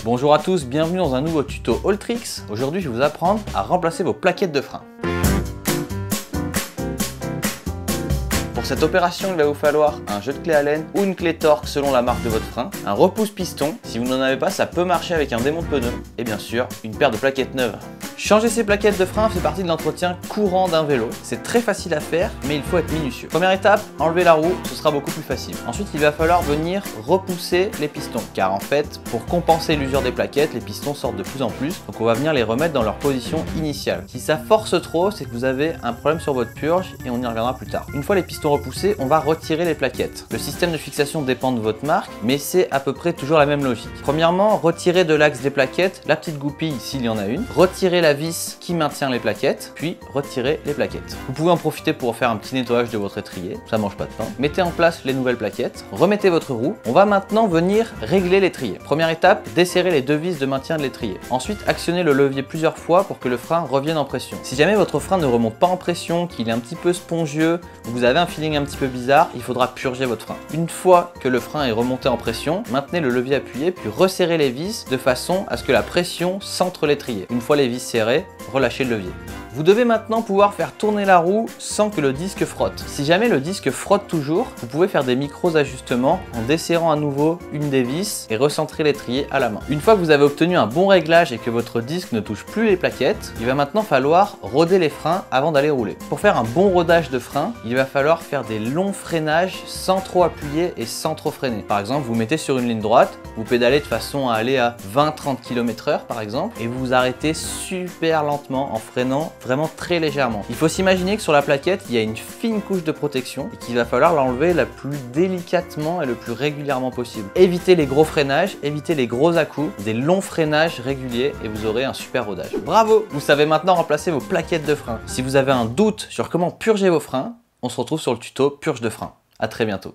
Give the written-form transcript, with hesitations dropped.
Bonjour à tous, bienvenue dans un nouveau tuto Alltricks. Aujourd'hui, je vais vous apprendre à remplacer vos plaquettes de frein. Pour cette opération, il va vous falloir un jeu de clé Allen ou une clé Torx selon la marque de votre frein, un repousse piston, si vous n'en avez pas, ça peut marcher avec un démonte pneu, et bien sûr, une paire de plaquettes neuves. Changer ses plaquettes de frein fait partie de l'entretien courant d'un vélo. C'est très facile à faire, mais il faut être minutieux. Première étape, enlever la roue, ce sera beaucoup plus facile. Ensuite, il va falloir venir repousser les pistons, car en fait, pour compenser l'usure des plaquettes, les pistons sortent de plus en plus, donc on va venir les remettre dans leur position initiale. Si ça force trop, c'est que vous avez un problème sur votre purge, et on y reviendra plus tard. Une fois les pistons repoussés, on va retirer les plaquettes. Le système de fixation dépend de votre marque, mais c'est à peu près toujours la même logique. Premièrement, retirer de l'axe des plaquettes la petite goupille s'il y en a une, retirer la vis qui maintient les plaquettes, puis retirer les plaquettes. Vous pouvez en profiter pour faire un petit nettoyage de votre étrier, ça mange pas de pain. Mettez en place les nouvelles plaquettes, remettez votre roue. On va maintenant venir régler l'étrier. Première étape, desserrer les deux vis de maintien de l'étrier. Ensuite, actionnez le levier plusieurs fois pour que le frein revienne en pression. Si jamais votre frein ne remonte pas en pression, qu'il est un petit peu spongieux, vous avez un feeling un petit peu bizarre, il faudra purger votre frein. Une fois que le frein est remonté en pression, maintenez le levier appuyé puis resserrez les vis de façon à ce que la pression centre l'étrier. Une fois les vis serrées, relâchez le levier. Vous devez maintenant pouvoir faire tourner la roue sans que le disque frotte. Si jamais le disque frotte toujours, vous pouvez faire des micros ajustements en desserrant à nouveau une des vis et recentrer l'étrier à la main. Une fois que vous avez obtenu un bon réglage et que votre disque ne touche plus les plaquettes, il va maintenant falloir roder les freins avant d'aller rouler. Pour faire un bon rodage de frein, il va falloir faire des longs freinages sans trop appuyer et sans trop freiner. Par exemple, vous mettez sur une ligne droite, vous pédalez de façon à aller à 20-30 km/h par exemple, et vous vous arrêtez super lentement en freinant vraiment très légèrement. Il faut s'imaginer que sur la plaquette, il y a une fine couche de protection et qu'il va falloir l'enlever la plus délicatement et le plus régulièrement possible. Évitez les gros freinages, évitez les gros à-coups, des longs freinages réguliers et vous aurez un super rodage. Bravo! Vous savez maintenant remplacer vos plaquettes de frein. Si vous avez un doute sur comment purger vos freins, on se retrouve sur le tuto purge de frein. À très bientôt.